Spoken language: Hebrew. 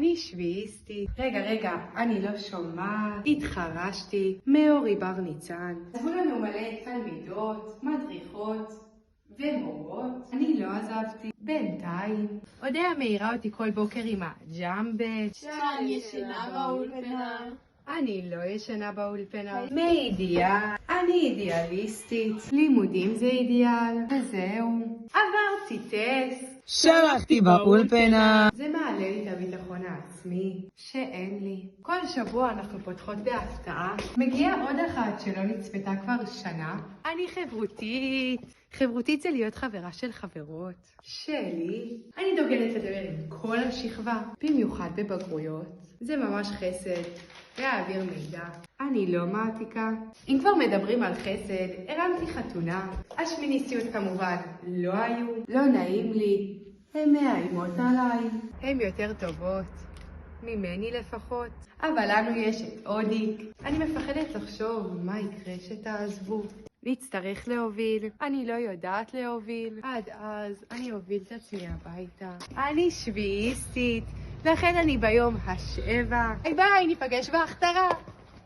אני שביעיסטית. רגע, אני לא שומעת. התחרשתי. מאורי בר ניצן. עזבו לנו מלא תלמידות, מדריכות ומורות. אני לא עזבתי. בינתיים. אודיה מעירה אותי כל בוקר עם הג'מבה. שאני ישנה באולפנה. אני לא ישנה באולפנה. מידיעה. אני אידיאליסטית. לימודים זה אידיאל. וזהו. עברתי טסט. שלחתי באולפנה. זה מעלה לי את הביטחון העצמי שאין לי. כל שבוע אנחנו פותחות בהפתעה. מגיעה עוד אחת שלא נצפתה כבר שנה. אני חברותית. חברותית זה להיות חברה של חברות. שלי. אני דוגלת לדבר עם כל השכבה, במיוחד בבגרויות. זה ממש חסד. להעביר מידע. אני לא מעתיקה. אם כבר מדברים על חסד, הרמתי חתונה. השמיניסטיות כמובן לא היו. לא נעים לי. הן מאיימות עליי. הן יותר טובות. ממני לפחות. אבל לנו יש את אודיק. אני מפחדת לחשוב מה יקרה שתעזבו. נצטרך להוביל. אני לא יודעת להוביל. עד אז אני אוביל את עצמי הביתה. אני שביעיסטית. לכן אני ביום ה7. ביי, ניפגש בהכתרה.